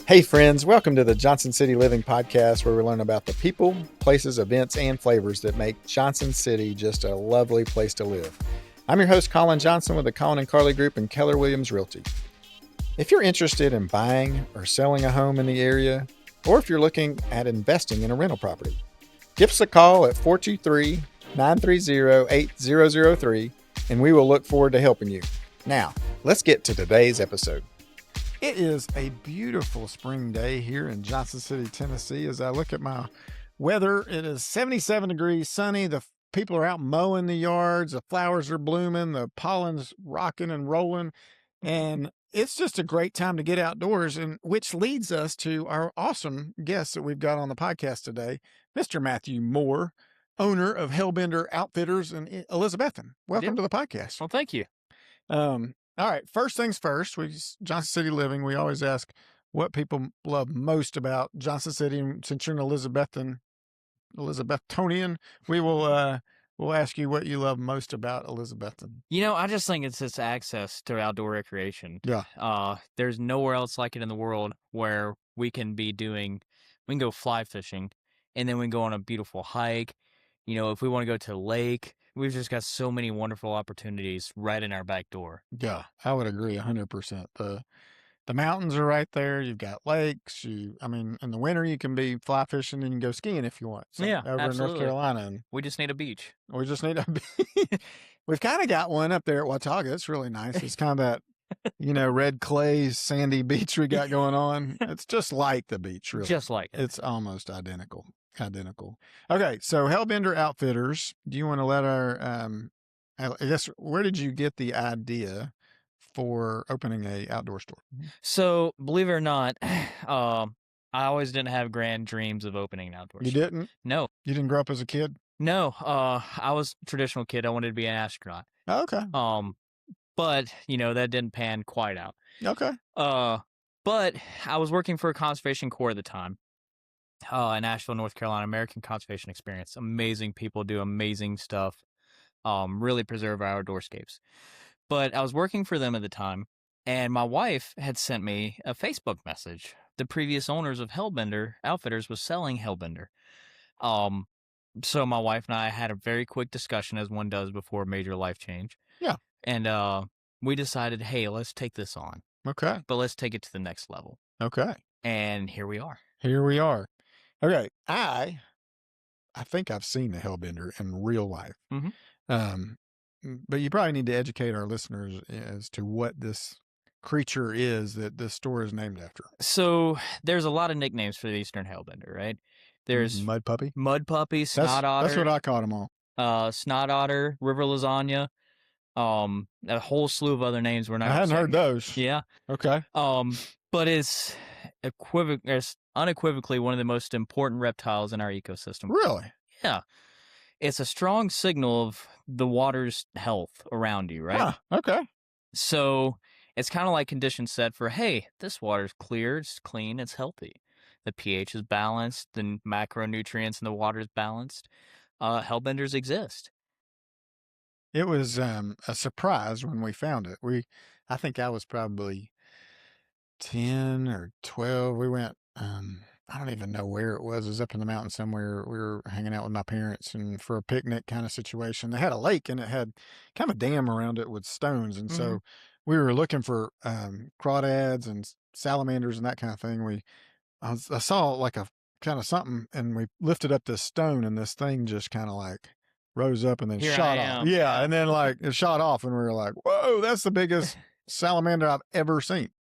Hey friends, welcome to the Johnson City Living Podcast, where we learn about the people, places, events, and flavors that make Johnson City just a lovely place to live. I'm your host, Colin Johnson, with the Colin and Carly Group and Keller Williams Realty. If you're interested in buying or selling a home in the area, or if you're looking at investing in a rental property, give us a call at 423-930-8003, and we will look forward to helping you. Now, let's get to today's episode. It is a beautiful spring day here in Johnson City, Tennessee. As I look at my weather, it is 77 degrees, sunny. The people are out mowing the yards. The flowers are blooming. The pollen's rocking and rolling. And it's just a great time to get outdoors, and which leads us to our awesome guest that we've got on the podcast today, Mr. Matthew Moore, owner of Hellbender Outfitters in Elizabethton. Welcome to the podcast. Well, thank you. All right. First things first, Johnson City Living, we always ask what people love most about Johnson City. And since you're an Elizabethtonian, we'll ask you what you love most about Elizabethton. You know, I just think it's this access to outdoor recreation. Yeah. There's nowhere else like it in the world where we can go fly fishing, and then we can go on a beautiful hike. You know, if we want to go to a lake, we've just got so many wonderful opportunities right in our back door. Yeah, I would agree 100%. The mountains are right there. You've got lakes. In the winter you can be fly fishing and you can go skiing if you want. So yeah, over absolutely. in North Carolina. And we just need a beach. We've kind of got one up there at Watauga. It's really nice. It's kind of that, red clay, sandy beach we got going on. It's just like the beach, really. Just like it. It's almost identical. Okay, so Hellbender Outfitters, do you want to let where did you get the idea for opening a outdoor store? So, believe it or not, I always didn't have grand dreams of opening an outdoor store. You didn't? No. You didn't grow up as a kid? No. I was a traditional kid. I wanted to be an astronaut. Oh, okay. But, that didn't pan quite out. Okay. But I was working for a conservation corps at the time. In Asheville, North Carolina, American Conservation Experience. Amazing people, do amazing stuff, really preserve our outdoorscapes. But I was working for them at the time, and my wife had sent me a Facebook message. The previous owners of Hellbender Outfitters was selling Hellbender. So my wife and I had a very quick discussion, as one does before a major life change. Yeah. And we decided, hey, let's take this on. Okay. But let's take it to the next level. Okay. And here we are. Okay, I think I've seen a Hellbender in real life. Mm-hmm. But you probably need to educate our listeners as to what this creature is that this store is named after. So there's a lot of nicknames for the Eastern Hellbender, right? There's Mud Puppy, Snot Otter. That's what I caught them all. Snot Otter, River Lasagna, a whole slew of other names. I hadn't heard those. Yeah. Okay. But it's unequivocally one of the most important reptiles in our ecosystem. Really? Yeah. It's a strong signal of the water's health around you, right? Okay. So it's kind of like conditions set for, hey, this water's clear, it's clean, it's healthy. The pH is balanced, the macronutrients in the water is balanced. Hellbenders exist. It was a surprise when we found it. I think I was probably 10 or 12. We went, I don't even know where it was. It was up in the mountains somewhere. We were hanging out with my parents and for a picnic kind of situation. They had a lake and it had kind of a dam around it with stones. And so we were looking for crawdads and salamanders and that kind of thing. I saw like a kind of something, and we lifted up this stone, and this thing just kind of like rose up and then shot off. Yeah. And then like it shot off, and we were like, whoa, that's the biggest salamander I've ever seen.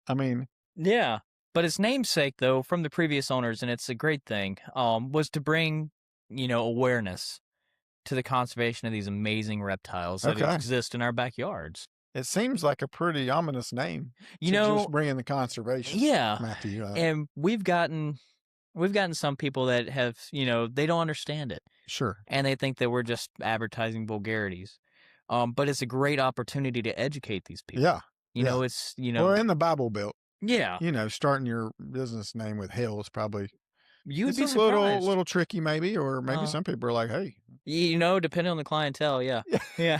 Yeah. But its namesake, though, from the previous owners, and it's a great thing, was to bring, awareness to the conservation of these amazing reptiles that exist in our backyards. It seems like a pretty ominous name. Just bring in the conservation. Yeah. Matthew. And we've gotten some people that have, they don't understand it. Sure. And they think that we're just advertising vulgarities. But it's a great opportunity to educate these people. Yeah. It's, Well, in the Bible Belt. Yeah. Starting your business name with hell is probably You'd it's be a surprised. little tricky, maybe, or maybe some people are like, hey. Depending on the clientele, yeah. Yeah.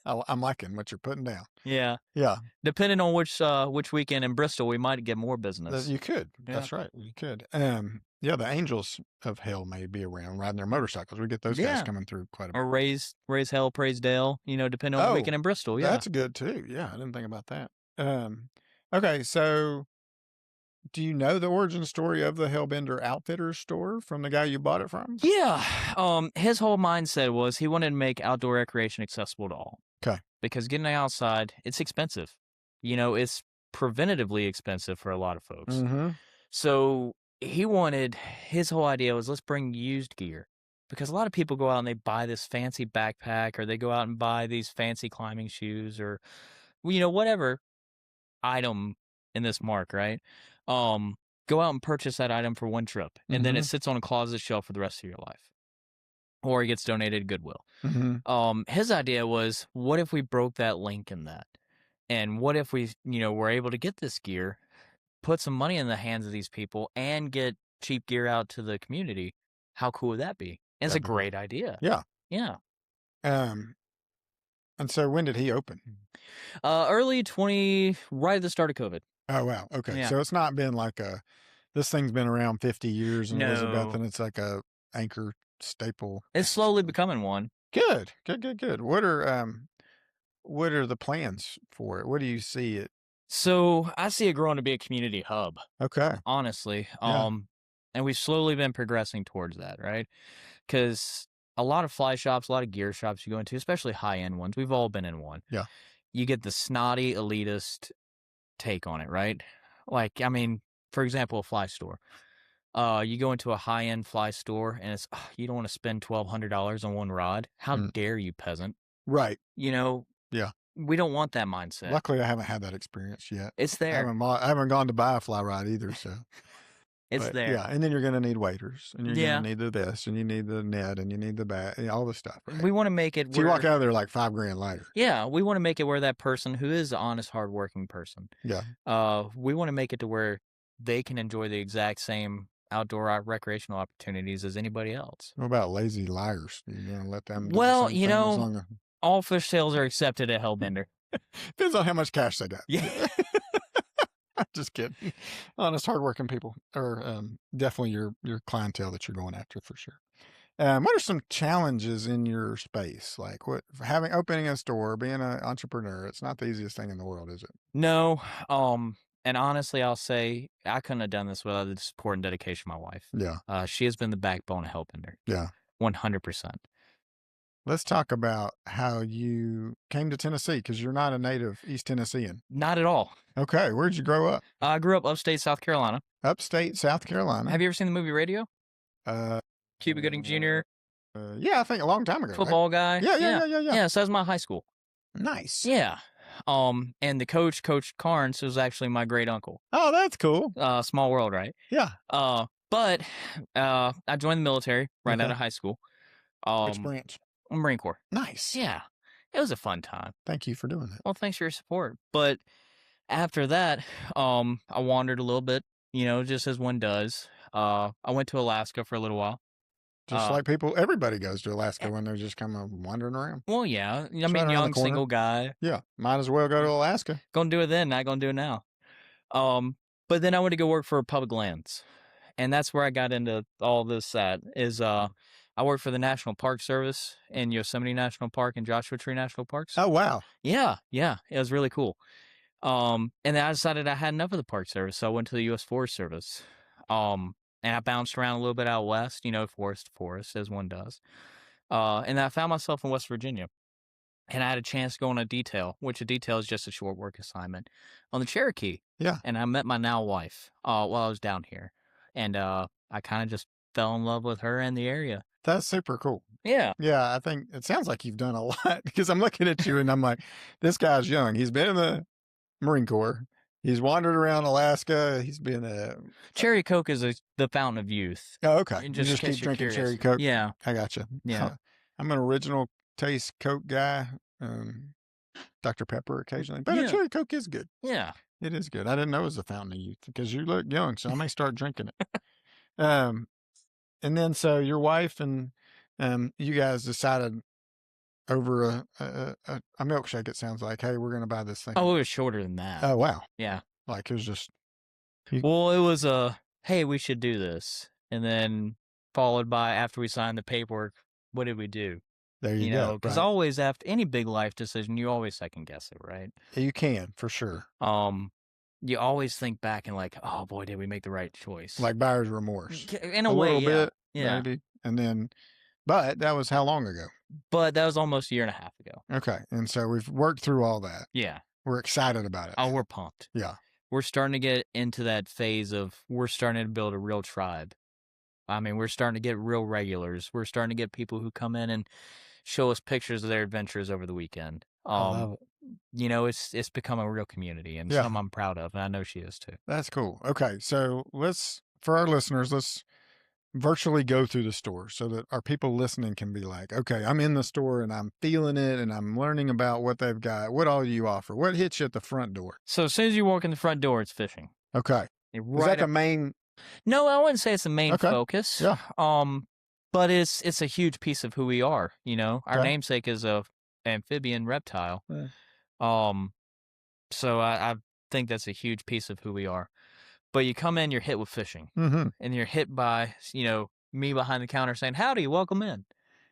I'm liking what you're putting down. Yeah. Yeah, Depending on which weekend in Bristol, we might get more business. you could. Yeah. That's right. You could. Yeah, the Angels of Hell may be around riding their motorcycles. We get those guys Yeah. coming through quite a bit. Or raise hell, praise Dale, depending on the Oh, weekend in Bristol. Yeah. that's good too. Yeah, I didn't think about that. Okay, so do you know the origin story of the Hellbender Outfitters store from the guy you bought it from? Yeah. His whole mindset was he wanted to make outdoor recreation accessible to all Okay. because getting outside, it's expensive. It's preventatively expensive for a lot of folks. Mm-hmm. So his whole idea was let's bring used gear because a lot of people go out and they buy this fancy backpack or they go out and buy these fancy climbing shoes or, whatever item in this mark, right? Um, Go out and purchase that item for one trip and then Mm-hmm. it sits on a closet shelf for the rest of your life or it gets donated to Goodwill. Mm-hmm. His idea was what if we broke that link in that? And what if we, were able to get this gear, put some money in the hands of these people and get cheap gear out to the community? How cool would that be? And it's a That'd be cool. great idea. Yeah. Yeah. Um, and so when did he open? Early 20, right at the start of COVID. Oh wow. Okay. Yeah. So it's not been like this thing's been around 50 years in Elizabeth, No. and it's like a anchor staple. It's slowly becoming one. Good. Good, good, good. What are the plans for it? What do you see it? So I see it growing to be a community hub, Okay. honestly. Yeah. And we've slowly been progressing towards that, right? Because a lot of fly shops, a lot of gear shops you go into, especially high-end ones, we've all been in one. Yeah. You get the snotty elitist take on it, right? Like, I mean, for example, a fly store. You go into a high-end fly store and it's you don't want to spend $1,200 on one rod. How Mm. dare you, peasant? Right. Yeah. We don't want that mindset. Luckily, I haven't had that experience yet. It's I there. haven't gone to buy a fly rod either. So It's but, there. yeah, and then you're going to need waders, and you're Yeah. going to need the this, and you need the net, and you need the bat, and all the stuff. Right? We want to make it So you where walk out of there like $5,000 lighter. Yeah, we want to make it where that person who is an honest, hardworking person. Yeah. We want to make it to where they can enjoy the exact same outdoor recreational opportunities as anybody else. What about lazy liars? You going to let them do Well, the same thing as long as all fish sales are accepted at Hellbender. depends on how much cash they got. Yeah. I'm just kidding. Honest, hardworking people are definitely your clientele that you're going after for sure. What are some challenges in your space? Like opening a store, being an entrepreneur, it's not the easiest thing in the world, is it? No, and honestly, I'll say I couldn't have done this without the support and dedication of my wife. Yeah. She has been the backbone of Hellbender. Yeah. 100%. Let's talk about how you came to Tennessee because you're not a native East Tennessean. Not at all. Okay. Where'd you grow up? I grew up upstate South Carolina. Upstate South Carolina. Have you ever seen the movie Radio? Uh, Cuba Gooding Jr., yeah, I think a long time ago. football guy. Yeah. Yeah, so that was my high school. Nice. Yeah. And the coach, Coach Carnes, was actually my great uncle. Oh, that's cool. Small world, right? Yeah. But I joined the military right out Okay. of high school. Which branch? Marine Corps. Nice. Yeah. It was a fun time. Thank you for doing that. Well, thanks for your support. But after that, I wandered a little bit, just as one does. I went to Alaska for a little while. Just like everybody goes to Alaska when they're just kind of wandering around. Well, yeah. I right mean, around the young corner. single guy. Yeah, might as well go to Alaska. Gonna do it then, not gonna do it now. But then I went to go work for public lands. And that's where I got into all this I worked for the National Park Service in Yosemite National Park and Joshua Tree National Parks. Oh, wow. Yeah. It was really cool. And then I decided I had enough of the Park Service, so I went to the U.S. Forest Service. And I bounced around a little bit out west, forest to forest, as one does. And then I found myself in West Virginia. And I had a chance to go on a detail, which a detail is just a short work assignment, on the Cherokee. Yeah. And I met my now wife while I was down here. And I kind of just fell in love with her and the area. That's super cool. Yeah. Yeah, I think it sounds like you've done a lot because I'm looking at you and I'm like, this guy's young. He's been in the Marine Corps. He's wandered around Alaska. He's been Cherry Coke is the fountain of youth. Oh, okay. And You just just in case keep you're drinking curious. cherry Coke. Yeah. I gotcha. Yeah. I'm an original taste Coke guy. Dr. Pepper occasionally, but a Yeah. cherry Coke is good. Yeah. It is good. I didn't know it was a fountain of youth because you look young, so I may start drinking it. And then so your wife and you guys decided, over a milkshake, it sounds like. Hey, we're gonna buy this thing. Oh, it was shorter than that. Oh wow. Yeah. Like it was just you, Well, it was a, "Hey, we should do this," and then followed by, after we signed the paperwork, what did we do? there you You go. know, because Right. always after any big life decision, you always second guess it, right? You can for sure. Um, you always think back and like, "Oh boy, did we make the right choice?" Like buyer's remorse. In a A way, little yeah, bit, yeah. maybe. And then but that was how long ago? But that was almost a year and a half ago. Okay. And so we've worked through all that. Yeah. We're excited about it Oh, now. we're pumped. Yeah. We're starting to get into that phase of we're starting to build a real tribe. I mean, we're starting to get real regulars. We're starting to get people who come in and show us pictures of their adventures over the weekend. I love it. You know, it's become a real community and Yeah. something I'm proud of, and I know she is too. That's cool. Okay. So let's for our listeners, let's virtually go through the store so that our people listening can be like, okay, I'm in the store and I'm feeling it and I'm learning about what they've got. What all do you offer? What hits you at the front door? So as soon as you walk in the front door, it's fishing. Okay. You're Is that right the up. main? No, I wouldn't say it's the main Okay. focus. Yeah. But it's a huge piece of who we are. You know, our Okay. namesake is a amphibian reptile. Yeah. Um, so I think that's a huge piece of who we are. But you come in, you're hit with fishing, Mm-hmm. and you're hit by, you know, me behind the counter saying, "Howdy, welcome in."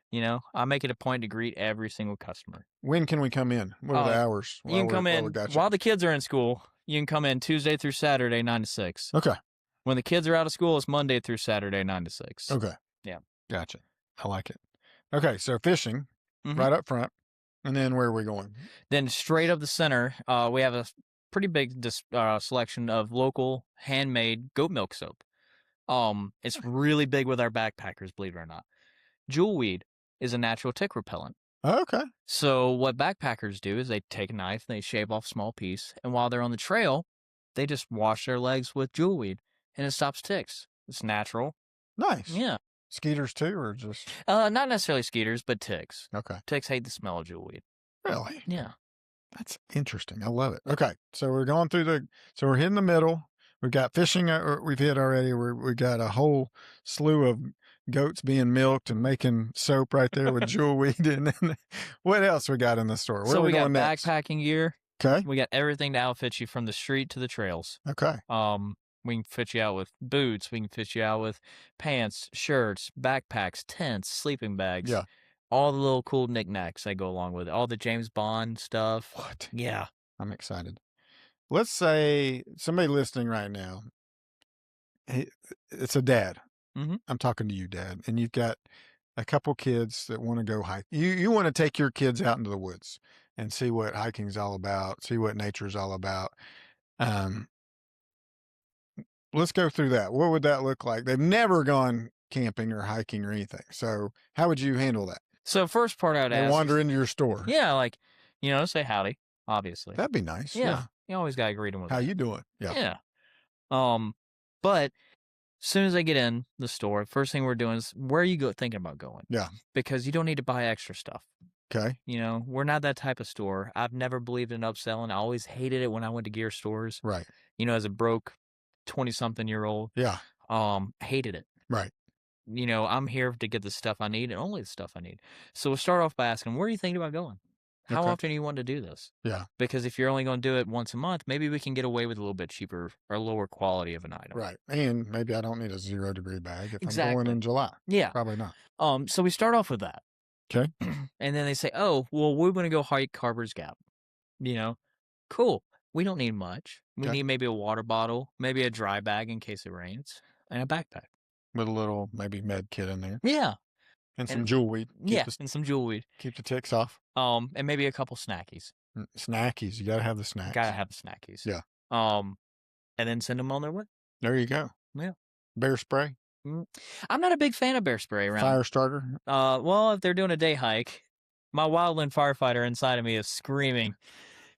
You know, I make it a point to greet every single customer. When can we come in? What are the hours You can come while we in got you? while the kids are in school. You can come in Tuesday through Saturday, 9 to 6. Okay. When the kids are out of school, it's Monday through Saturday, 9 to 6. Okay. Yeah. Gotcha. I like it. Okay. So fishing Hmm. right up front. And then where are we going? Then straight up the center, we have a pretty big selection of local handmade goat milk soap. It's really big with our backpackers, believe it or not. Jewelweed is a natural tick repellent. Okay. So what backpackers do is they take a knife, they shave off a small piece, and while they're on the trail, they just wash their legs with jewelweed, and it stops ticks. It's natural. Nice. Yeah. Skeeters too, or just Not necessarily skeeters, but ticks. okay. Ticks hate the smell of jewelweed. Really? Yeah. That's interesting. I love it. Okay. So we're going through so we're hitting the middle. We've got fishing, we've hit already. We got a whole slew of goats being milked and making soap right there with jewelweed. And then what else we got in the store? Where So are we we got going next? backpacking gear. Okay. We got everything to outfit you from the street to the trails. Okay. We can fit you out with boots. We can fit you out with pants, shirts, backpacks, tents, sleeping bags. Yeah. All the little cool knickknacks that go along with it. All the James Bond stuff. What? Yeah. I'm excited. Let's say somebody listening right now, it's a dad. Mm-hmm. I'm talking to you, Dad, and you've got a couple kids that want to go hike. You want to take your kids out into the woods and see what hiking's all about, see what nature's all about. Um, let's go through that. What would that look like? They've never gone camping or hiking or anything. So how would you handle that? So first part I'd They ask wander is, into your store. yeah, like, you know, say howdy, obviously. That'd be nice. Yeah. You always got to greet them with How that. you doing? Yeah. Yeah. But as soon as I get in the store, first thing we're doing is where are you thinking about going? Yeah. Because you don't need to buy extra stuff. Okay. You know, we're not that type of store. I've never believed in upselling. I always hated it when I went to gear stores. Right. You know, as a broke 20-something-year-old, Yeah. hated it. Right. You know, I'm here to get the stuff I need and only the stuff I need. So we'll start off by asking, where are you thinking about going? How Okay. often do you want to do this? Yeah. Because if you're only going to do it once a month, maybe we can get away with a little bit cheaper or lower quality of an item. Right. And maybe I don't need a 0-degree bag if I'm Exactly. going in July. Yeah. Probably not. So we start off with that. Okay. And then they say, oh, well, we're going to go hike Carver's Gap. You know, cool. We don't need much. We Okay. need maybe a water bottle, maybe a dry bag in case it rains, and a backpack. With a little maybe med kit in there. Yeah. And some jewelweed. And some jewelweed. Keep the ticks off. And maybe a couple snackies. Snackies. You got to have the snacks. Gotta have the snackies. Yeah. And then send them on their way. There you go. Yeah. Bear spray. I'm not a big fan of bear spray around. Fire starter. Well, if they're doing a day hike, my wildland firefighter inside of me is screaming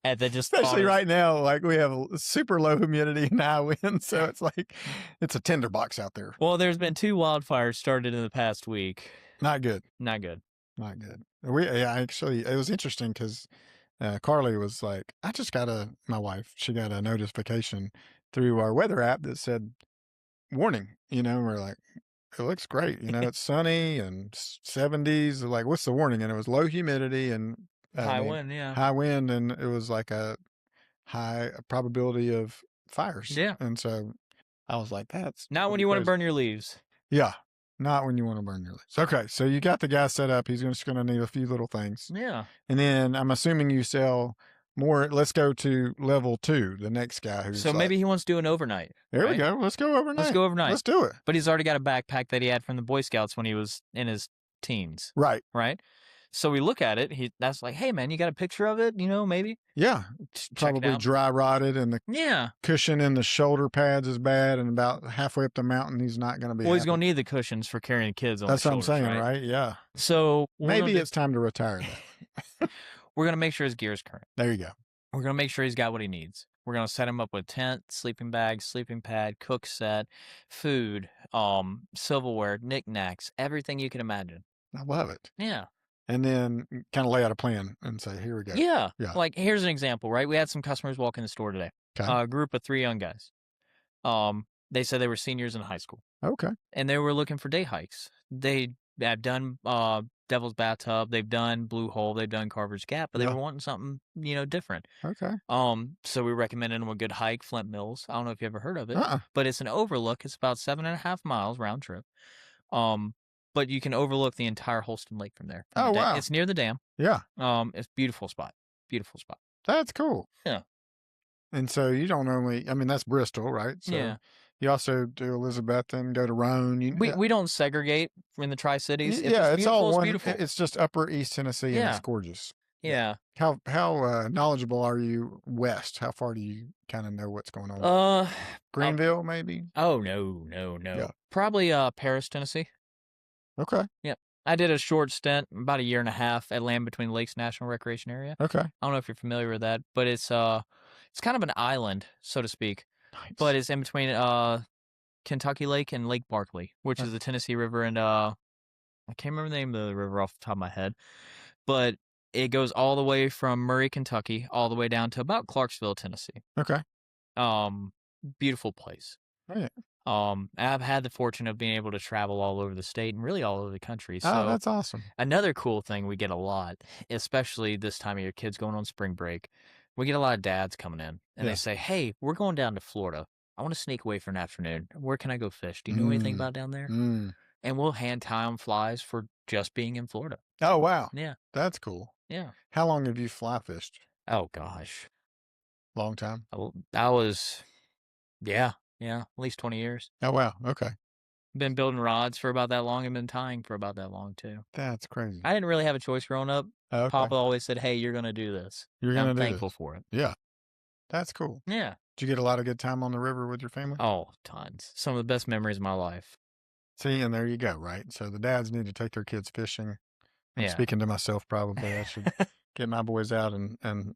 at the just Especially right now, like we have a super low humidity and high wind, so it's like it's a tinderbox out there. Well, there's been 2 wildfires started in the past week. Not good. Not good. Not good. Actually, it was interesting because Carly was like, I just got my wife, she got a notification through our weather app that said warning, and we're like, It looks great. You know, it's sunny and 70s. Like, what's the warning? And it was low humidity and I High mean, wind, yeah. high wind, and it was like a high probability of fires. Yeah. And so I was like, that's Not when pretty you wanna crazy. burn your leaves. Yeah. Not when you want to burn your leaves. Okay. So you got the guy set up. He's just going to need a few little things. Yeah. And then I'm assuming you sell more. Let's go to level two, the next guy So who's like, maybe he wants to do an overnight, there we right? go. Let's go Let's overnight. go overnight. Let's do it. But he's already got a backpack that he had from the Boy Scouts when he was in his teens, Right. right? So we look at it, that's like, "Hey, man, you got a picture of it?" maybe? Yeah. Check it Probably out. dry rotted and the Yeah. cushion in the shoulder pads is bad. And about halfway up the mountain, he's not going to be Well, he's happy. gonna need the cushions for carrying kids on the That's what I'm shoulders, saying, right? right? Yeah. So Maybe it's time to retire that. we're gonna make sure his gear is current. There you go. We're gonna make sure he's got what he needs. We're gonna set him up with tent, sleeping bag, sleeping pad, cook set, food, silverware, knickknacks, everything you can imagine. I love it. Yeah. And then kind of lay out a plan and say, here we go. Yeah. Yeah. Like, here's an example, right? We had some customers walk in the store today. Okay. A group of 3 young guys. They said they were seniors in high school, Okay. and they were looking for day hikes. They have done Devil's Bathtub, they've done Blue Hole, they've done Carver's Gap, but they Yeah. were wanting something, different. Okay. So we recommended them a good hike, Flint Mills. I don't know if you ever heard of it, Uh-uh. but it's an overlook. It's about 7.5 miles round trip. But you can overlook the entire Holston Lake from there. Oh, wow. It's near the dam. Yeah. It's a beautiful spot. Beautiful spot. That's cool. Yeah. And so you don't normally, I mean, that's Bristol, right? So Yeah. you also do Elizabethton, go to Roan. We don't segregate in the Tri-Cities. If yeah, it's it's beautiful, all it's one. beautiful. It's just upper East Tennessee and Yeah. it's gorgeous. Yeah. How knowledgeable are you west? How far do you kind of know what's going on? Greenville, maybe? Oh, no. Yeah. Probably Paris, Tennessee. Okay. Yep. I did a short stint, about a year and a half, at Land Between Lakes National Recreation Area. Okay. I don't know if you're familiar with that, but it's kind of an island, so to speak. Nice. But it's in between Kentucky Lake and Lake Barkley, which is the Tennessee River, and I can't remember the name of the river off the top of my head, but it goes all the way from Murray, Kentucky, all the way down to about Clarksville, Tennessee. Okay. Beautiful place. Oh, yeah. I've had the fortune of being able to travel all over the state and really all over the country. So Oh, that's awesome. another cool thing we get a lot, especially this time of year, kids going on spring break, we get a lot of dads coming in and they say, "Hey, we're going down to Florida. I want to sneak away for an afternoon. Where can I go fish? Do you know anything about down there?" And we'll hand tie them flies for just being in Florida. Oh, wow. Yeah. That's cool. Yeah. How long have you fly fished? Oh, gosh. Long time? That was, at least 20 years. Oh, wow. Okay. Been building rods for about that long and been tying for about that long, too. That's crazy. I didn't really have a choice growing up. Okay. Papa always said, "Hey, you're going to do this." You're going to I'm do thankful this. for it. Yeah. That's cool. Yeah. Did you get a lot of good time on the river with your family? Oh, tons. Some of the best memories of my life. See, and there you go, right? So the dads need to take their kids fishing. I'm speaking to myself probably. I should get my boys out and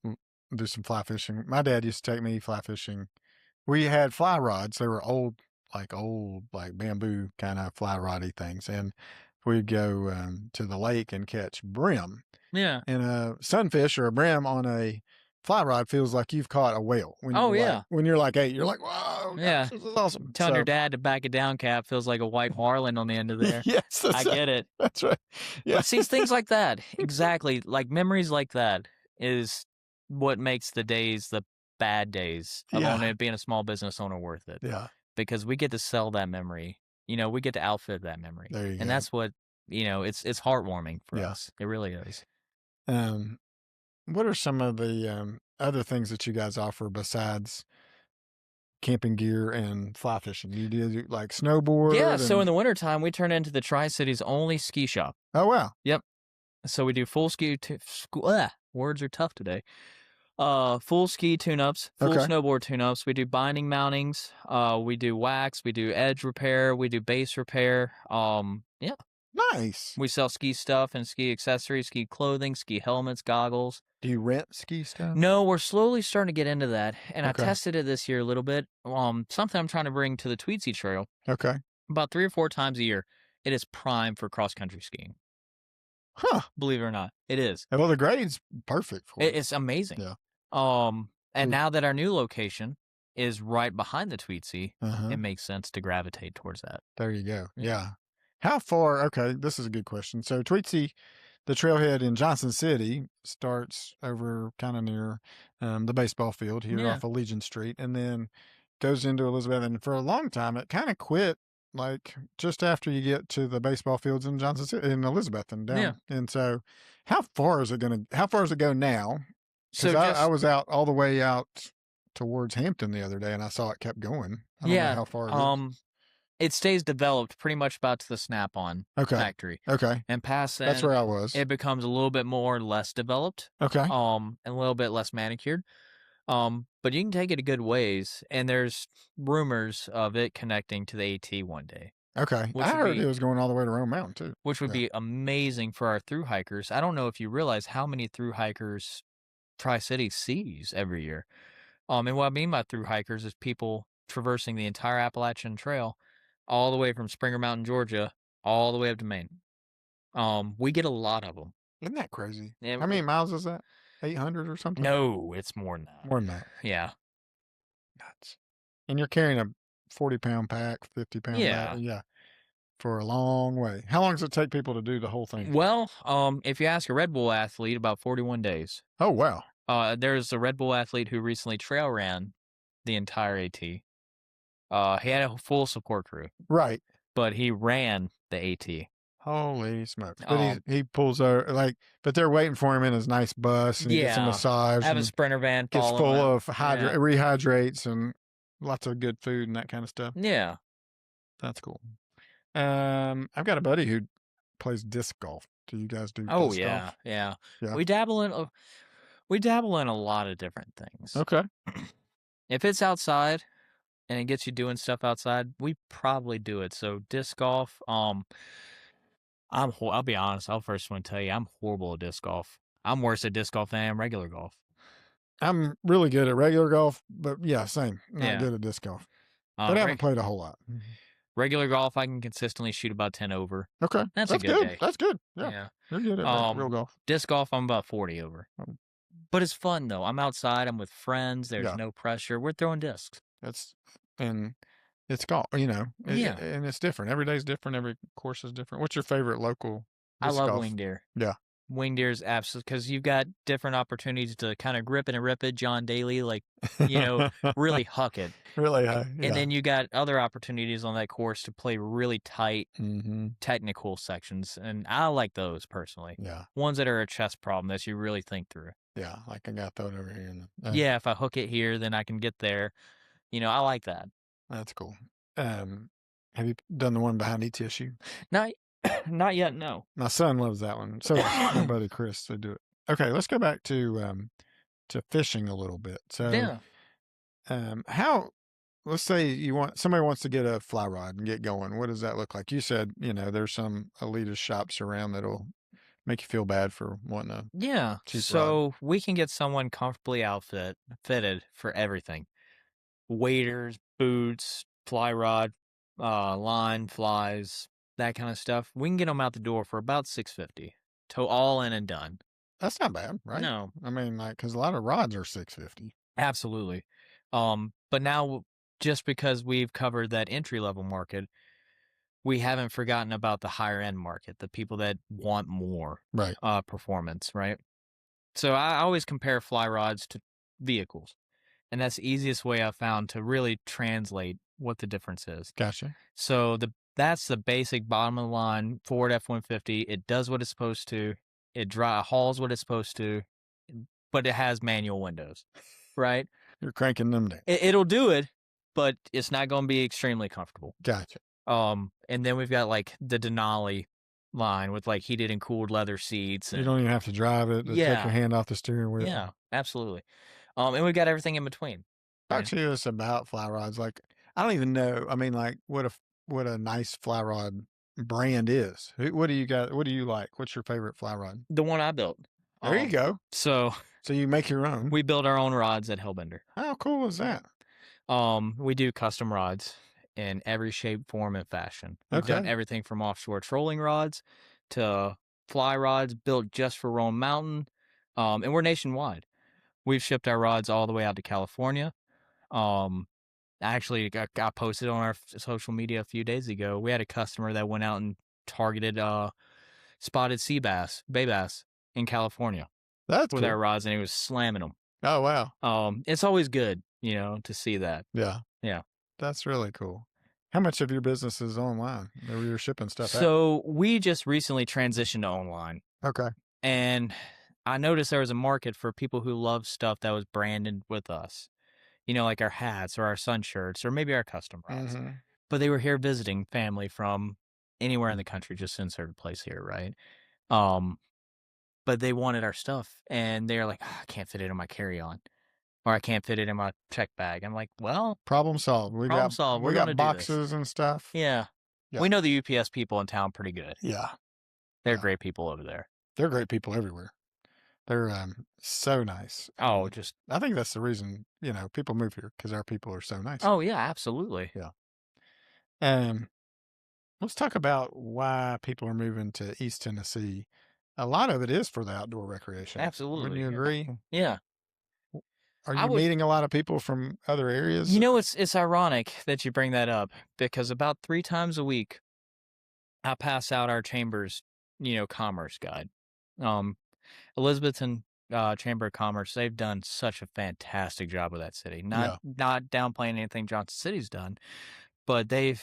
do some fly fishing. My dad used to take me fly fishing. We had fly rods. They were old, like bamboo kind of fly roddy things. And we'd go to the lake and catch brim. Yeah. And a sunfish or a brim on a fly rod feels like you've caught a whale. When when you're like 8, you're like, "Wow, yeah, this is awesome." Telling your dad to back it down, Cap, feels like a white marlin on the end of there. Yes, I get it. That's right. Yeah. But see, things like that, exactly, like memories like that is what makes the days, the bad days of being a small business owner worth it. Yeah. Because we get to sell that memory. We get to outfit that memory. There you go. And that's what, it's heartwarming for us. It really is. What are some of the other things that you guys offer besides camping gear and fly fishing? You do like snowboard? Yeah, so in the wintertime, we turn into the Tri-Cities only ski shop. Oh, wow. Yep. So we do full words are tough today. Full ski tune-ups, full snowboard tune-ups. We do binding mountings. We do wax. We do edge repair. We do base repair. Yeah. Nice. We sell ski stuff and ski accessories, ski clothing, ski helmets, goggles. Do you rent ski stuff? No, we're slowly starting to get into that, and I tested it this year a little bit. Something I'm trying to bring to the Tweetsie Trail. Okay. About 3 or 4 times a year. It is prime for cross-country skiing. Huh. Believe it or not, it is. Well, the grade's perfect for it. It's amazing. Yeah. And now that our new location is right behind the Tweetsie, it makes sense to gravitate towards that. There you go. Yeah. How far? Okay, this is a good question. So Tweetsie, the trailhead in Johnson City, starts over kind of near the baseball field here Yeah. off of Legion Street, and then goes into Elizabeth. And for a long time, it kind of quit like just after you get to the baseball fields in Johnson City in Elizabethton Yeah. down. And so, how far is it gonna? How far does it go now? Because So I just was out all the way out towards Hampton the other day, and I saw it kept going. I don't know yeah, how far it is. it stays developed pretty much about to the Snap-on Okay. factory, Okay. and past That's then, where I was. it becomes a little bit more less developed, Okay. and a little bit less manicured. But you can take it a good ways, and there's rumors of it connecting to the AT one day, Okay. which I would heard it be was going all the way to Rome Mountain too. which would Yeah. be amazing for our through hikers. I don't know if you realize how many through hikers Tri-City sees every year. And what I mean by through hikers is people traversing the entire Appalachian Trail, all the way from Springer Mountain, Georgia, all the way up to Maine. We get a lot of them. Isn't that crazy? How And many miles is that? 800 or something? no, it's more than that. More than that. Yeah, Nuts. And you're carrying a 40-pound pack, 50-pound bag. yeah. Yeah. For a long way. How long does it take people to do the whole thing? Well, if you ask a Red Bull athlete, about 41 days. Oh, wow. There's a Red Bull athlete who recently trail ran the entire AT. He had a full support crew, Right. but he ran the AT. Holy smokes. But Um, he pulls over, like, but they're waiting for him in his nice bus and he gets a yeah, massage have a and sprinter van gets following full him. of rehydrates and lots of good food and that kind of stuff. Yeah. That's cool. I've got a buddy who plays disc golf. Do you guys do Oh disc yeah, golf? yeah. Yeah. We dabble in a lot of different things. Okay. If it's outside and it gets you doing stuff outside, we probably do it. So disc golf, I'll be honest, I'll first one to tell you I'm horrible at disc golf. I'm worse at disc golf than I am regular golf. I'm really good at regular golf, but yeah, same. Not Yeah. good at disc golf. But I haven't played a whole lot. Regular golf, I can consistently shoot about 10 over. Okay. That's a good day. That's good. Yeah. Yeah. You're good at real golf. Disc golf, I'm about 40 over. Um, But it's fun though. I'm outside, I'm with friends, there's Yeah. no pressure. We're throwing discs. And it's golf, you know. Yeah. And it's different. Every day's different. Every course is different. What's your favorite local I disc love golf? wing deer. Yeah. Wing deer is absolutely because you've got different opportunities to kind of grip it and rip it, John Daly, like, really huck it. Really, Yeah. yeah. And then you got other opportunities on that course to play really tight, Mm-hmm. technical sections. And I like those personally. Yeah. Ones that are a chess problem that you really think through. Yeah. Like I got that over here. Yeah, if I hook it here, then I can get there. I like that. That's cool. Have you done the one behind each issue? Not, not yet, no. My son loves that one. So does my buddy Chris. They do it. Okay, let's go back to fishing a little bit. So, Yeah. how? Let's say somebody wants to get a fly rod and get going. What does that look like? You said there's some elitist shops around that'll make you feel bad for wanting a Yeah. cheap rod. So we can get someone comfortably fitted for everything. Waders, boots, fly rod, line, flies, that kind of stuff. We can get them out the door for about $650 to all in and done. That's not bad, right? No, I mean, like, because a lot of rods are $650. absolutely. But now just because we've covered that entry level market, we haven't forgotten about the higher end market, the people that want more Right. performance, right? So I always compare fly rods to vehicles. And that's the easiest way I've found to really translate what the difference is. Gotcha. So that's the basic bottom of the line Ford F-150. It does what it's supposed to. It hauls what it's supposed to, but it has manual windows, right? You're cranking them down. It'll do it, but it's not going to be extremely comfortable. Gotcha. And then we've got like the Denali line with like heated and cooled leather seats. You don't even have to drive it. Just take Yeah. your hand off the steering wheel. Yeah, absolutely. And we've got everything in between. Talk to us about fly rods. Like, I don't even know. I mean, like, what a nice fly rod brand is. What do you got? What do you like? What's your favorite fly rod? The one I built. There you go. So you make your own. we build our own rods at Hellbender. How cool is that? We do custom rods in every shape, form, and fashion. We've done Okay. everything from offshore trolling rods to fly rods built just for Rome Mountain. And we're nationwide. We've shipped our rods all the way out to California. Actually, I posted on our social media a few days ago. We had a customer that went out and targeted spotted sea bass, bay bass in California That's with our cool. rods, and he was slamming them. Oh, wow. It's always good, to see that. Yeah, Yeah. that's really cool. How much of your business is online, or you're shipping stuff out? So we just recently transitioned to online, Okay. and I noticed there was a market for people who love stuff that was branded with us. Like our hats or our sun shirts or maybe our custom rods. Mhm. But they were here visiting family from anywhere in the country, just insert a place here, right? Um, but they wanted our stuff and they're like, "Ah, I can't fit it in my carry-on or I can't fit it in my check bag." I'm like, well, Problem solved. We problem got solved. We're we going to got do this. boxes and stuff. Yeah. Yeah. We know the UPS people in town pretty good. Yeah. They're Yeah. great people over there. They're great people everywhere. They're, so nice. Oh, just, I think that's the reason, people move here because our people are so nice. oh, yeah, absolutely. Yeah. Um, let's talk about why people are moving to East Tennessee. A lot of it is for the outdoor recreation. Wouldn't Absolutely. you agree? Yeah. Are I you would, meeting a lot of people from other areas? it's ironic that you bring that up because about 3 times a week, I pass out our chamber's, commerce guide. Um, Elizabethton Chamber of Commerce, they've done such a fantastic job with that city. Not Yeah, not downplaying anything Johnson City's done, but they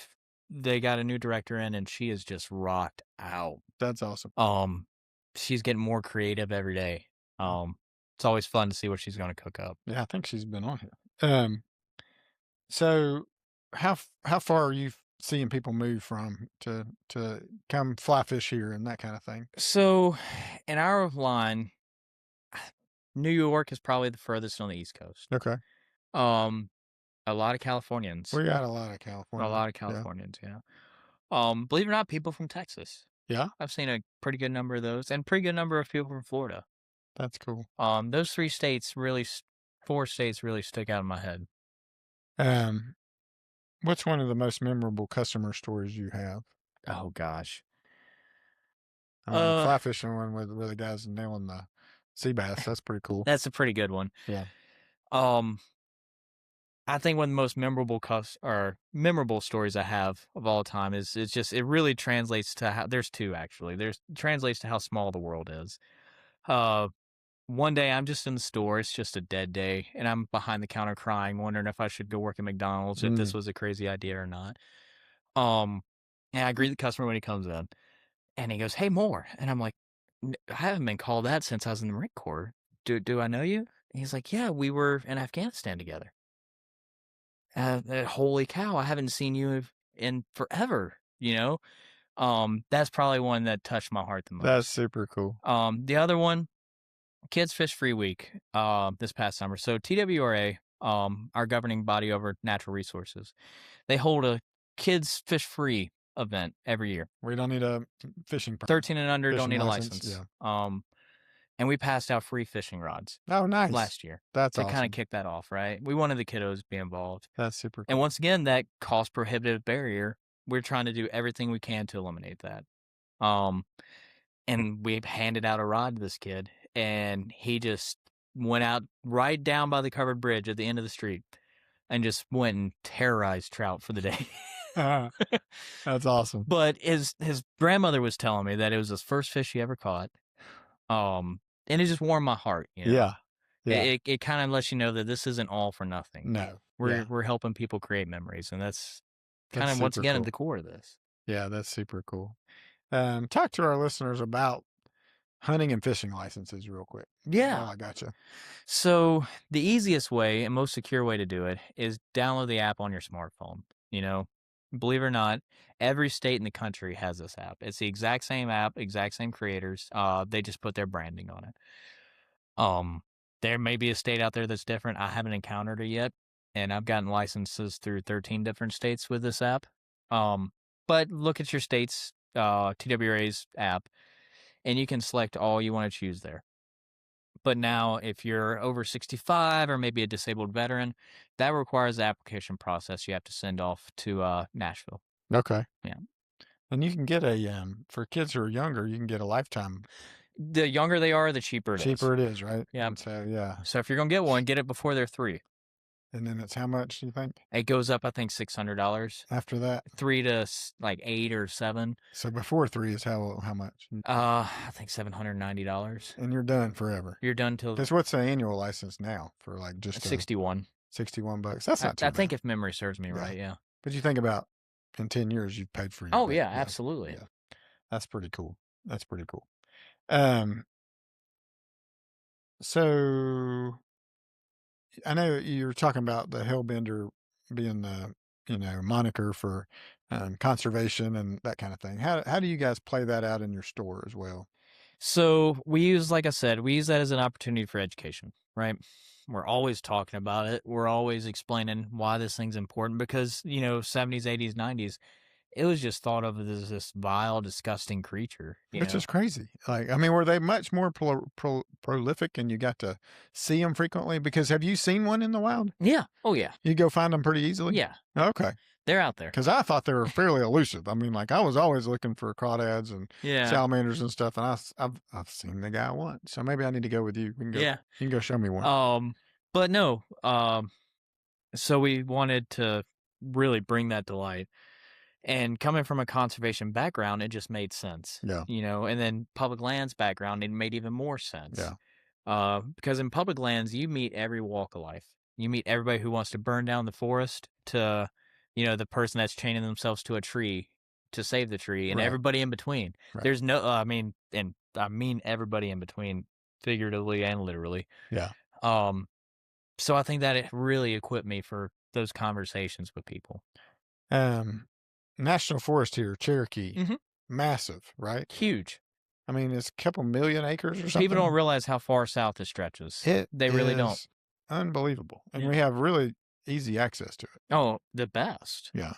got a new director in and she is just rocked out. that's awesome. Um, she's getting more creative every day. It's always fun to see what she's going to cook up. Yeah, I think she's been on here. So how far are you seeing people move from to come fly fish here and that kind of thing? So, in our line, New York is probably the furthest on the East Coast. Okay. Um, a lot of Californians. We got a lot of A California. lot of Yeah. Californians, yeah. Believe it or not, people from Texas. Yeah, I've seen a pretty good number of those, and pretty good number of people from Florida. that's cool. Those 4 states really stick out in my head. Um, what's one of the most memorable customer stories you have? Oh gosh. I mean, the Uh, fly fishing one where the guys nailing the sea bass, that's pretty cool. that's a pretty good one. Yeah. Um, I think one of the most memorable stories I have of all time is it's just it really translates to how there's two actually. There's translates to how small the world is. Uh, One day I'm just in the store. It's just a dead day, and I'm behind the counter crying, wondering if I should go work at McDonald's, if this Mm, was a crazy idea or not. Um, and I greet the customer when he comes in, and he goes, "Hey, more," and I'm like, I haven't been called that since I was in the Marine Corps. Do I know you?" And he's like, "Yeah, we were in Afghanistan together." Holy cow! I haven't seen you in forever. That's probably one that touched my heart the that's most. super cool. The other one, Kids Fish Free Week, this past summer. So TWRA, our governing body over natural resources, they hold a Kids Fish Free event every year. We don't need a fishing 13 and under don't fishing need a license. license. Yeah. And we passed out free fishing rods Oh, nice. last year That's to kind of awesome. kick that off, right? We wanted the kiddos to be involved. That's super And cool. once again, that cost prohibitive barrier, we're trying to do everything we can to eliminate that. Um, and we handed out a rod to this kid, and he just went out right down by the covered bridge at the end of the street and just went and terrorized trout for the day. That's awesome. But his grandmother was telling me that it was his first fish he ever caught. And it just warmed my heart. Yeah. Yeah. It kind of lets you know that this isn't all for nothing. No. We're Yeah. we're helping people create memories, and that's kind That's of once super again at cool. the core of this. Yeah, that's super cool. Talk to our listeners about hunting and fishing licenses real quick. Yeah. While I got you. So the easiest way and most secure way to do it is download the app on your smartphone. Believe it or not, every state in the country has this app. It's the exact same app, exact same creators. They just put their branding on it. There may be a state out there that's different. I haven't encountered it yet, and I've gotten licenses through 13 different states with this app. But look at your state's TWRA's app, and you can select all you want to choose there. But now, if you're over 65 or maybe a disabled veteran, that requires the application process you have to send off to Nashville. Okay. Yeah. And you can get for kids who are younger, you can get a lifetime. The younger they are, the cheaper it is. Cheaper it is, right? Yeah. And so, yeah. So if you're going to get one, get it before they're 3. And then it's how much, you think, It goes up, I think, $600, after that? 3 to like 8 or 7. So before 3 is how much? I think $790. And you're done forever. You're done till Because what's the annual license now for, like, just a 61. $61? That's not I too think bad. if memory serves me Yeah. right, yeah. But you think about in 10 years, you've paid for your Oh, boat. yeah, Yeah. absolutely. Yeah. That's pretty cool. That's pretty cool. Um, so I know you were talking about the Hellbender being the, moniker for conservation and that kind of thing. How do you guys play that out in your store as well? So we use, like I said, we use that as an opportunity for education, right? We're always talking about it. We're always explaining why this thing's important because, 70s, 80s, 90s, it was just thought of as this vile, disgusting creature, Which is crazy. Like, I mean, were they much more prolific and you got to see them frequently? Because have you seen one in the wild? Yeah. Oh, yeah. You go find them pretty easily? Yeah. Okay. They're out there. Because I thought they were fairly elusive. I mean, like, I was always looking for crawdads and Yeah. salamanders and stuff, and I've seen the guy once. So maybe I need to go with you. We can go. Yeah. You can go show me one. But no, so we wanted to really bring that to light. And coming from a conservation background, it just made sense. Yeah. And then public lands background, it made even more sense. Yeah. Because in public lands, you meet every walk of life. You meet everybody who wants to burn down the forest to, the person that's chaining themselves to a tree to save the tree, and Right. everybody in between. Right. There's no, and I mean everybody in between, figuratively and literally. Yeah. So I think that it really equipped me for those conversations with people. National Forest here, Cherokee, Mhm. massive, right? Huge. I mean, it's a couple million acres or something. People don't realize how far south it stretches. They really don't. Is unbelievable, and Yeah. we have really easy access to it. Oh, the best. Yeah.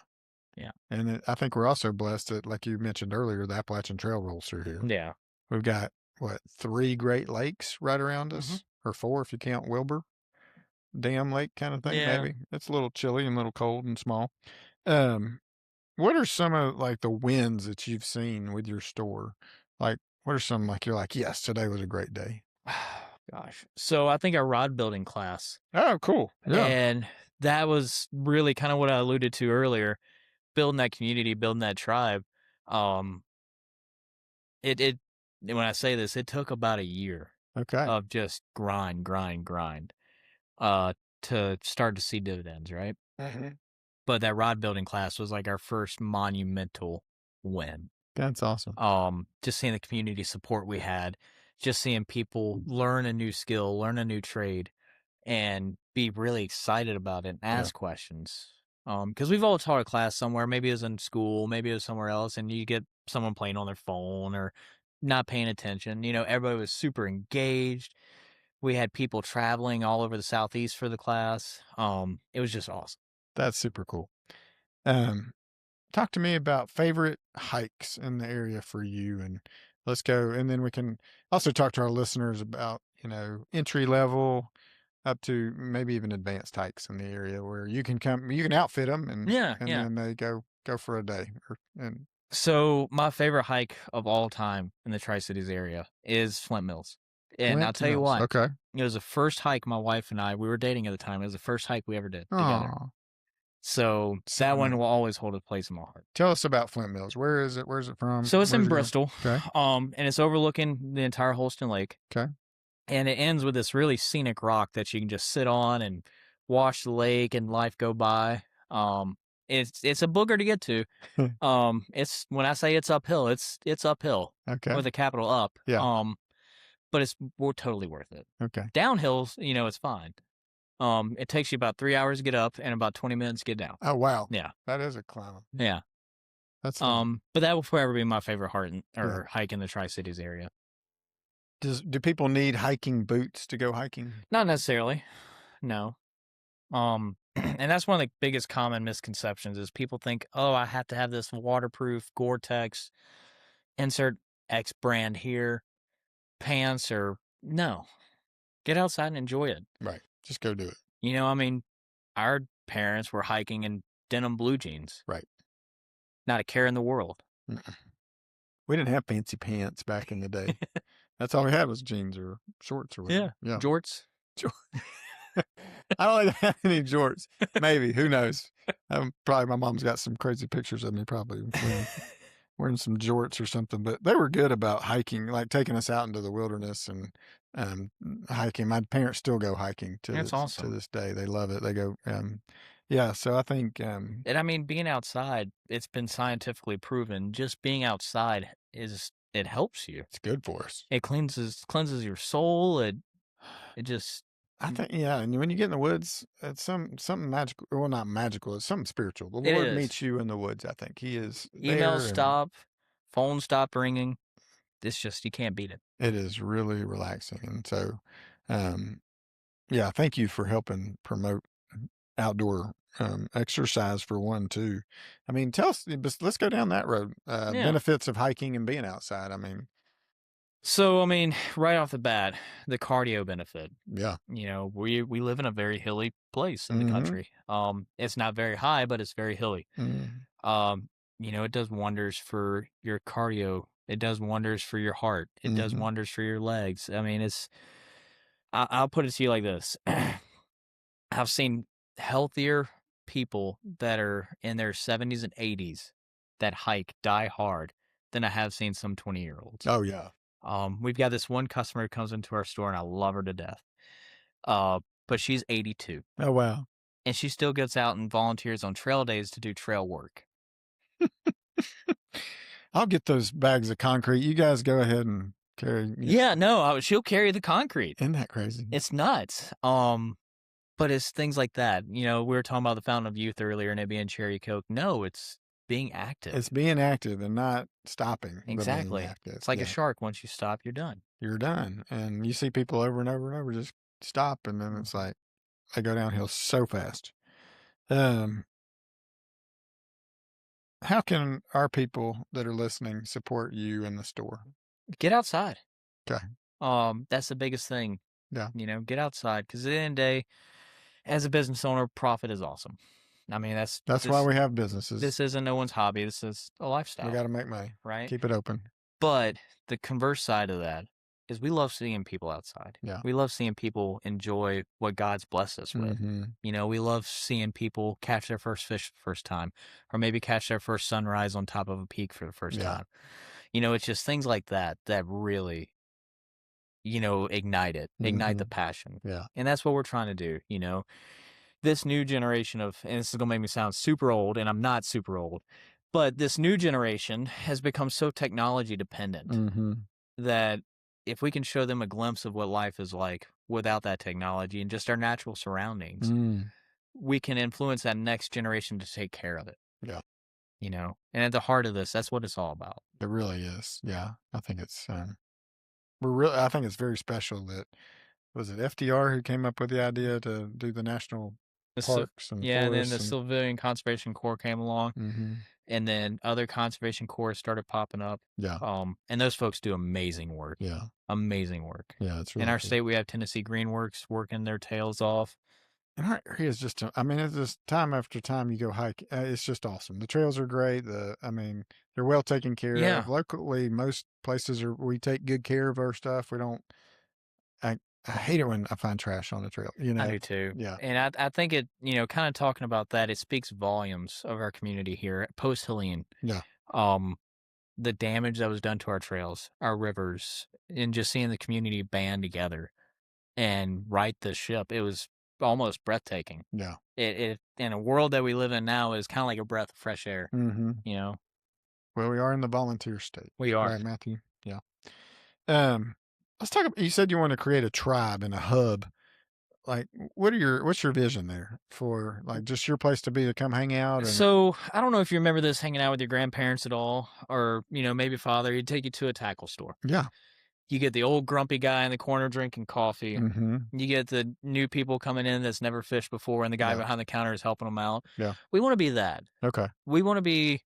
Yeah. And I think we're also blessed that, like you mentioned earlier, the Appalachian Trail rolls through here. Yeah. We've got, what, 3 Great Lakes right around us, or 4 if you count Wilbur Dam Lake kind of thing, Yeah. maybe. It's a little chilly and a little cold and small. What are some of, like, the wins that you've seen with your store? Like, what are some, like, you're like, yes, today was a great day? Gosh. So I think our rod building class, Oh, cool. Yeah. and that was really kind of what I alluded to earlier, building that community, building that tribe. It when I say this, it took about a year Okay. of just grind, to start to see dividends, right? Mhm. But that rod building class was like our first monumental win. That's awesome. Just seeing the community support we had, just seeing people learn a new skill, learn a new trade, and be really excited about it and ask questions. Because we've all taught a class somewhere, maybe it was in school, maybe it was somewhere else, and you get someone playing on their phone or not paying attention. Everybody was super engaged. We had people traveling all over the Southeast for the class. It was just awesome. That's super cool. Talk to me about favorite hikes in the area for you, and let's go. And then we can also talk to our listeners about, entry level up to maybe even advanced hikes in the area where you can outfit them and Yeah. then they go for a day and So my favorite hike of all time in the Tri-Cities area is Flint Mills. And I'll Flint tell you Mills. why. Okay. It was the first hike my wife and I, we were dating at the time. It was the first hike we ever did together. Aw, So so that one nice. will always hold a place in my heart. Tell us about Flint Mills. Where is it? Where's it from? So it's in Where's it going? Bristol. Okay. And it's overlooking the entire Holston Lake. Okay. And it ends with this really scenic rock that you can just sit on and watch the lake and life go by. It's a booger to get to. It's when I say it's uphill, it's uphill Okay. with a capital up. Yeah. But we're totally worth it. Okay. Downhills, it's fine. It takes you about 3 hours to get up and about 20 minutes to get down. Oh, wow. Yeah. That is a climb. Yeah. That's but that will forever be my favorite hike in the Tri-Cities area. do people need hiking boots to go hiking? Not necessarily. No. And that's one of the biggest common misconceptions is people think, oh, I have to have this waterproof Gore-Tex, insert X brand here, pants, or no. Get outside and enjoy it. Right. Just go do it. Our parents were hiking in denim blue jeans. Right. Not a care in the world. We didn't have fancy pants back in the day. That's all we had was jeans or shorts or whatever. Yeah. Jorts. I don't think I have any jorts. Maybe, who knows? Probably my mom's got some crazy pictures of me probably wearing some jorts or something, but they were good about hiking, like taking us out into the wilderness and hiking. My parents still go hiking That's to awesome. this day. They love it. They go, yeah. So I think And I mean, being outside, it's been scientifically proven. Just being outside it helps you. it's good for us. It cleanses your soul. It just I think, yeah, and when you get in the woods, it's something magical. Well, not magical. It's something spiritual. The it Lord is. meets you in the woods. I think He is Emails there, and stop, phone stop ringing. It's just you can't beat it. it is really relaxing. And so, um, yeah, thank you for helping promote outdoor exercise for one too. I mean, tell us. Let's go down that road. Yeah. Benefits of hiking and being outside. I mean, So I mean, right off the bat, the cardio benefit. yeah. We live in a very hilly place in the Mm-hmm. country. It's not very high, but it's very hilly. Mm, Um, it does wonders for your cardio. It does wonders for your heart. It does mm-hmm. wonders for your legs. I mean, I'll put it to you like this. I've seen healthier people that are in their 70s and 80s that hike die hard than I have seen some 20-year-olds. Oh yeah. We've got this one customer who comes into our store and I love her to death. Uh, but she's 82 Oh wow. and she still gets out and volunteers on trail days to do trail work. I'll get those bags of concrete. You guys go ahead and carry. Yeah. Yeah, no, she'll carry the concrete. Isn't that crazy? It's nuts. But it's things like that. We were talking about the Fountain of Youth earlier and it being cherry coke. No, it's being active. It's being active and not stopping, but being Exactly. active. It's like a Yeah. shark. Once you stop, you're done. You're done. And you see people over and over and over just stop, and then it's Mhm. like they go downhill so fast. Um, how can our people that are listening support you in the store? Get outside. Okay. That's the biggest thing. Yeah. Get outside because at the end of the day, as a business owner, profit is awesome. I mean, That's why we have businesses. this isn't no one's hobby. This is a We lifestyle, got to make money. right? Keep it open. But the converse side of that is we love seeing people outside. Yeah. We love seeing people enjoy what God's blessed us with. Mm-hmm. We love seeing people catch their first fish the first time, or maybe catch their first sunrise on top of a peak for the first Yeah. time. It's just things like that that really, ignite Mm-hmm. the passion. Yeah. And that's what we're trying to do. This new generation and this is going to make me sound super old, and I'm not super old, but this new generation has become so technology dependent Mm-hmm. that if we can show them a glimpse of what life is like without that technology and just our natural surroundings, Mm. we can influence that next generation to take care of it, Yeah. And at the heart of this, that's what it's all about. It really is. Yeah. I think it's I think it's very special that was it FDR who came up with the idea to do the national parks and Yeah, and then the forests and Civilian Conservation Corps came along, mhm. and then other conservation corps started popping up. Yeah. And those folks do amazing work. Yeah. Amazing work. Yeah, it's In really our cool. state, we have Tennessee Greenworks working their tails off. And our area is just I mean, it's just time after time you go hike, it's just awesome. The trails are great. I mean, they're well taken care of. Yeah, Locally, most places we take good care of our stuff. We don't I hate it when I find trash on the trail, you I know? do too. Yeah. And I think it, kind of talking about that, it speaks volumes of our community here post Helene. Yeah. Um, the damage that was done to our trails, our rivers, and just seeing the community band together and right the ship, it was almost breathtaking. Yeah. It in a world that we live in now is kind of like a breath of fresh air. Mhm. You know, Well, we are in the volunteer state. we are. Right, Matthew? Yeah. Um, let's talk about you said you want to create a tribe and a hub. Like, what's your vision there for like just your place to be to come hang out and So I don't know if you remember this hanging out with your grandparents at all, or maybe father. He'd take you to a tackle store. yeah. You get the old grumpy guy in the corner drinking coffee. Mhm. You get the new people coming in that's never fished before, and the guy Yeah. behind the counter is helping them out. Yeah. We want to be that. Okay. We want to be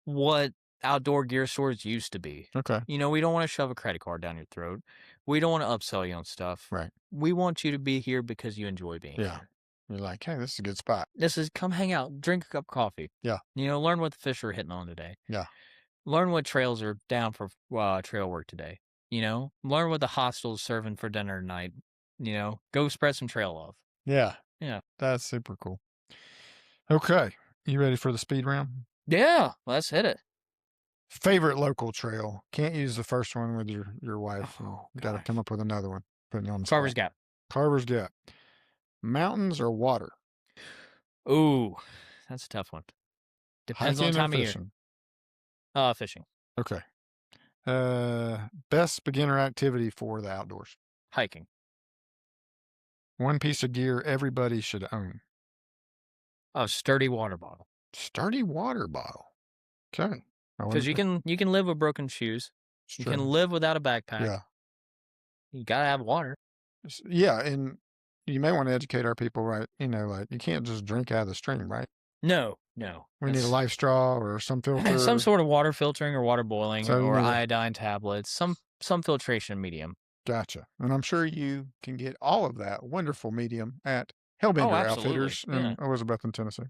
what outdoor gear stores used to be. Okay. We don't want to shove a credit card down your throat. We don't want to upsell you on stuff. Right. We want you to be here because you enjoy being Yeah. here. You're like, "Hey, this is a good spot." This is come hang out, drink a cup of coffee. Yeah. Learn what the fish are hitting on today. Yeah. Learn what trails are down for trail work today. Learn what the hostel's serving for dinner tonight. Go spread some trail love. Yeah. Yeah. That's super cool. Okay. You ready for the speed round? Yeah, let's hit it. Favorite local trail? Can't use the first one with your wife. You Oh got to come gosh. up with another one. Putting you on the Carver's spot. Gap. Carver's Gap. Mountains or water? Ooh, that's a tough one. Depends on Hiking or time of year. fishing? Fishing. Okay. Best beginner activity for the outdoors. Hiking. One piece of gear everybody should own. A sturdy water bottle. Sturdy water bottle. Okay. I Because wonder you can live with broken shoes. it's You can true. live without a backpack. Yeah. You gotta have water. Yeah, and you may want to educate our people, right? Like you can't just drink out of the stream, right? No, no. We need a That's life straw or some some filter. sort of water filtering or water boiling So you or need a iodine tablets. Some filtration medium. gotcha. And I'm sure you can get all of that wonderful medium at Oh, Hellbender absolutely. Outfitters Yeah. in Elizabethton, Tennessee.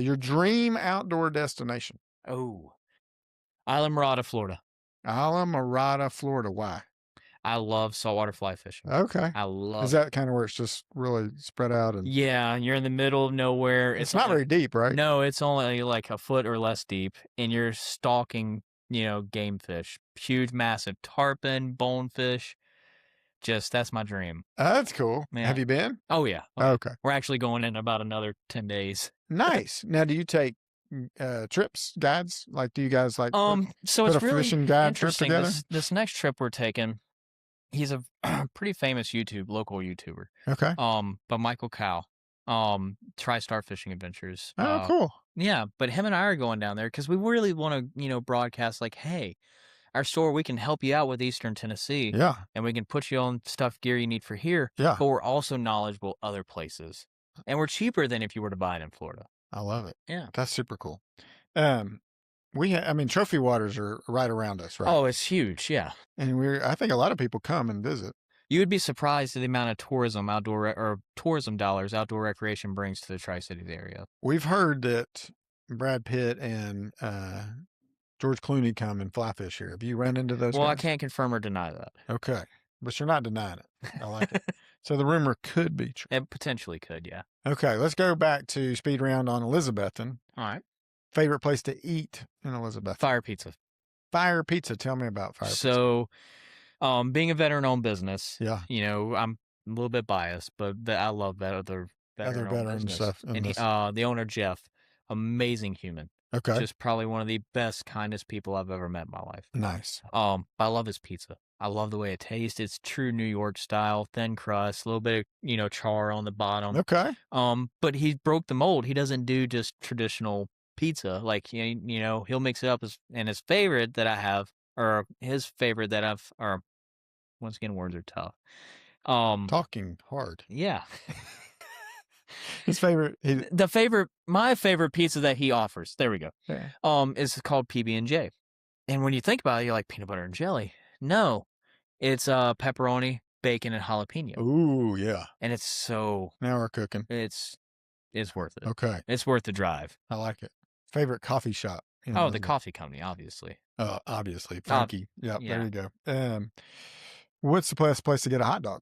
Your dream outdoor destination. Oh. Isla Mirada, Florida. Alamorada, Florida. Why? I love saltwater fly fishing. Okay. I Is love it. that kind of where it's just really spread out and Yeah, you're in the middle of nowhere. it's It's not only very deep, right? No, it's only like a foot or less deep, and you're stalking, game fish. Huge, massive tarpon, bonefish. Just that's my dream. That's cool. Yeah. Have you been? Oh yeah. Oh yeah. Okay. We're actually going in about another 10 days. Nice. Now, do you take trips, guides? Like, do you guys like So put it's a really fishing guide trip interesting. together? This next trip we're taking, he's a pretty famous local YouTuber. Okay. But Michael Cow, TriStar Fishing Adventures. Oh, cool. Yeah, but him and I are going down there because we really want to, broadcast like, hey, our store, we can help you out with Eastern Tennessee, Yeah. and we can put you on stuff gear you need for here. Yeah. But we're also knowledgeable other places, and we're cheaper than if you were to buy it in Florida. I love it. Yeah. That's super cool. I mean, trophy waters are right around us, right? Oh, it's huge. Yeah. And I think a lot of people come and visit. You would be surprised at the amount of tourism dollars outdoor recreation brings to the Tri-Cities area. We've heard that Brad Pitt and George Clooney come and fly fish here. Have you run into those Well, I guys? can't confirm or deny that. Okay. But you're not denying it. I like it. So the rumor could be true. It potentially could, yeah. Okay, let's go back to speed round on Elizabethton. All right. Favorite place to eat in Elizabethton? Fire pizza. Fire Pizza. Tell me about Fire Pizza. So, being a veteran-owned business, Yeah. I'm a little bit biased, but I love that other veteran-owned business. stuff in And this. the owner, Jeff, amazing human. Okay. Just probably one of the best, kindest people I've ever met in my life. Nice. But I love his pizza. I love the way it tastes. It's true New York style, thin crust, a little bit of, char on the bottom. Okay. But he broke the mold. He doesn't do just traditional pizza. Like, he'll mix it up and his favorite that I have, or his favorite that or once again, words are tough. Talking hard. Yeah. His favorite. My favorite pizza that he offers, there we go, is called PB&J. And when you think about it, you're like, peanut butter and jelly. No, it's pepperoni, bacon, and jalapeno. Ooh, yeah. And it's so, Now we're cooking. it's worth it. Okay. It's worth the drive. I like it. Favorite coffee shop. Oh, the coffee company, obviously. Obviously. Frankie. Yep, yeah. there you go. What's the best place to get a hot dog?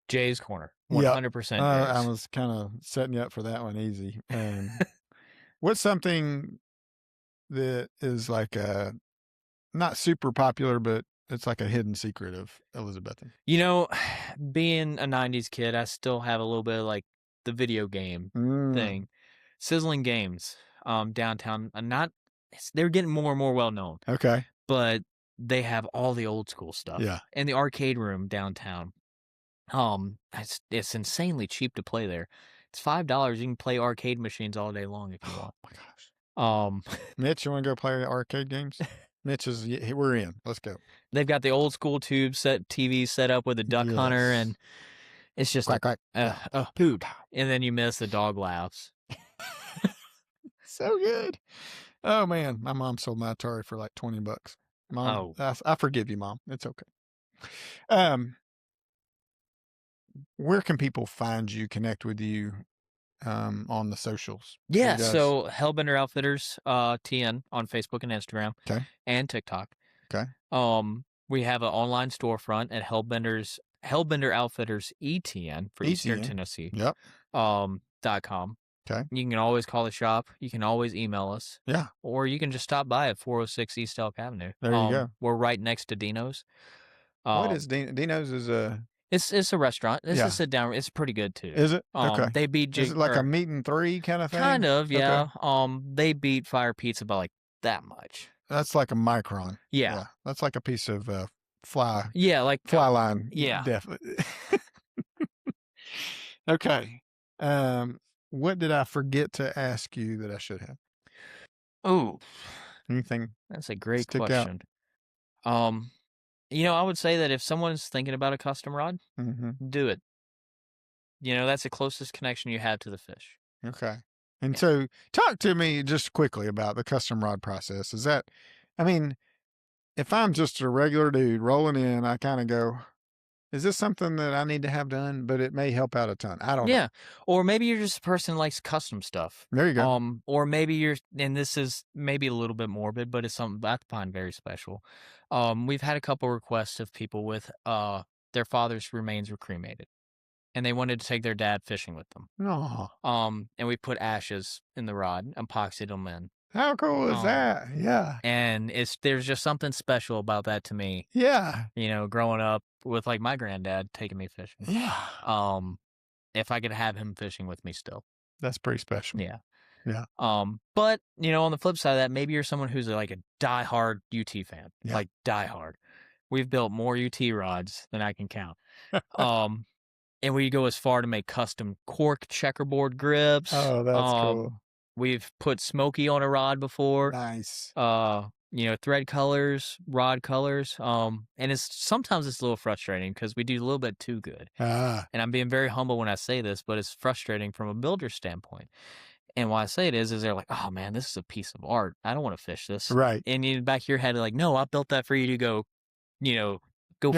Jay's Corner. Yep. 100% I Jay's. was kind of setting you up for that one easy. What's something that is like not super popular, but it's like a hidden secret of Elizabethton? Being a 90s kid, I still have a little bit of like the video game thing. Sizzling Games, downtown. They're getting more and more well known. Okay. But they have all the old school stuff. Yeah. And the arcade room downtown. It's insanely cheap to play there. It's $5. You can play arcade machines all day long if you want. Oh my gosh. Mitch, you want to go play arcade games? Mitch we're in. Let's go. They've got the old school TV set up with a duck hunter, and it's just quack, quack. Dude. And then you miss the dog laughs. So good. Oh man, my mom sold my Atari for like $20. Mom, I forgive you, Mom. It's okay. Where can people find you, connect with you, on the socials? Yeah, so Hellbender Outfitters, TN on Facebook and Instagram. Okay. And TikTok. Okay. We have an online storefront at Hellbenders Hellbender Outfitters ETN for Eastern ETN. Tennessee Yep. .com. Okay. You can always call the shop. You can always email us, Yeah. or you can just stop by at 406 East Elk Avenue. There you go. We're right next to Dino's. What is Dino's? Is a It's a restaurant. It's a yeah. sit down. It's pretty good too. Is it okay? They beat Is it like a meat and three kind of kind thing? of, Okay. yeah. They beat Fire Pizza by like that much. That's like a micron. Yeah. That's like a piece of fly Yeah, like line. yeah. Definitely. Okay. What did I forget to ask you that I should have? Oh, Anything that's a great stick out? question. I would say that if someone's thinking about a custom rod, Mm-hmm. do it. That's the closest connection you have to the fish. Okay. And Yeah. so talk to me just quickly about the custom rod process. I mean, if I'm just a regular dude rolling in, I kind of go, is this something that I need to have done? But it may help out a ton. I don't know. Yeah. Or maybe you're just a person who likes custom stuff. There you go. Or maybe and this is maybe a little bit morbid, but it's something I find very special. We've had a couple requests of people with their father's remains were cremated, and they wanted to take their dad fishing with them. Oh, And we put ashes in the rod, epoxied them in. how cool is that? Yeah. And there's just something special about that to me. Yeah. Growing up with like my granddad taking me fishing. Yeah. If I could have him fishing with me still. That's pretty special. Yeah. Yeah. But on the flip side of that, maybe you're someone who's like a diehard UT fan. Yeah. Like diehard. We've built more UT rods than I can count. And we go as far to make custom cork checkerboard grips. Oh, that's cool. We've put Smokey on a rod before. Nice. Thread colors, rod colors. And sometimes it's a little frustrating because we do a little bit too good. Ah. And I'm being very humble when I say this, but it's frustrating from a builder standpoint. And why I say it is they're like, oh man, this is a piece of art. I don't want to fish this. Right. And in the back of your head, like, no, I built that for you to go, go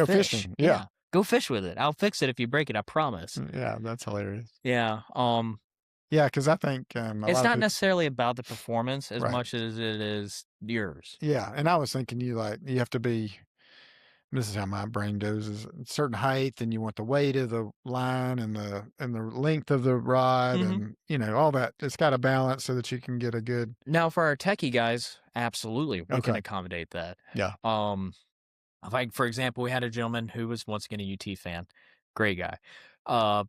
fish. Fishing. Yeah. Go fish with it. I'll fix it if you break it. I promise. Yeah, that's hilarious. Yeah. Yeah, because I think it's not necessarily about the performance as Right. much as it is yours. Yeah, and I was thinking you have to be. This is how my brain goes: is a certain height, and you want the weight of the line and the length of the rod, Mhm. and all that. It's got to balance so that you can get a good. Now, for our techie guys, absolutely, we can Okay. accommodate that. Yeah. Like for example, we had a gentleman who was once again a UT fan, great guy,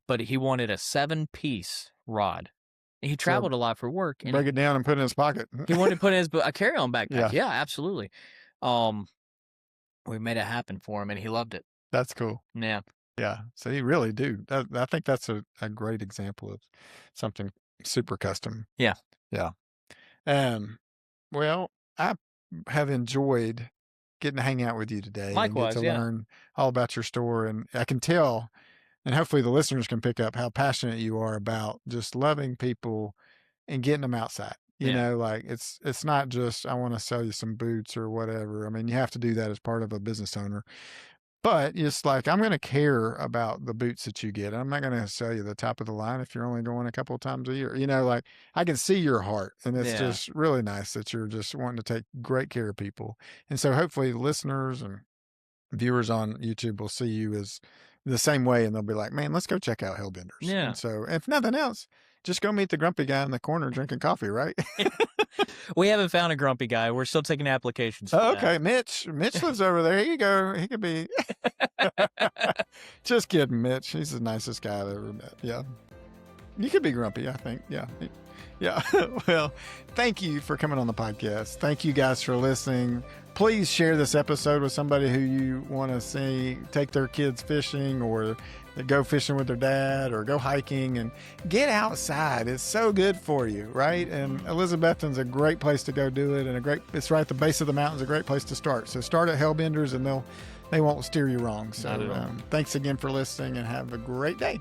but he wanted a 7-piece rod. He traveled a lot for work. And Break it down and put it in his pocket. He wanted to put in a carry-on backpack. Yeah. Yeah, absolutely. We made it happen for him, and he loved it. That's cool. Yeah. Yeah. So you really do. I think that's a great example of something super custom. Yeah. Yeah. Well, I have enjoyed getting to hang out with you today. Likewise, and get to learn all about your store. And I can tell, and hopefully the listeners can pick up how passionate you are about just loving people and getting them outside. Like it's not just, I want to sell you some boots or whatever. I mean, you have to do that as part of a business owner. But it's like, I'm going to care about the boots that you get. I'm not going to sell you the top of the line if you're only going a couple of times a year. Like I can see your heart, and it's just really nice that you're just wanting to take great care of people. And so hopefully listeners and viewers on YouTube will see you as the same way, and they'll be like, man, let's go check out Hellbenders. Yeah. And so if nothing else, just go meet the grumpy guy in the corner drinking coffee, right? We haven't found a grumpy guy. We're still taking applications for Okay, that. Mitch lives over there. Here you go. He could be. Just kidding, Mitch. He's the nicest guy I've ever met. Yeah. You could be grumpy, I think. Yeah. Yeah. Well, thank you for coming on the podcast. Thank you guys for listening. Please share this episode with somebody who you want to see take their kids fishing, or go fishing with their dad, or go hiking, and get outside. It's so good for you, right? And Elizabethton's a great place to go do it, and it's right at the base of the mountains, a great place to start. So start at Hellbenders, and they won't steer you wrong. So thanks again for listening, and have a great day.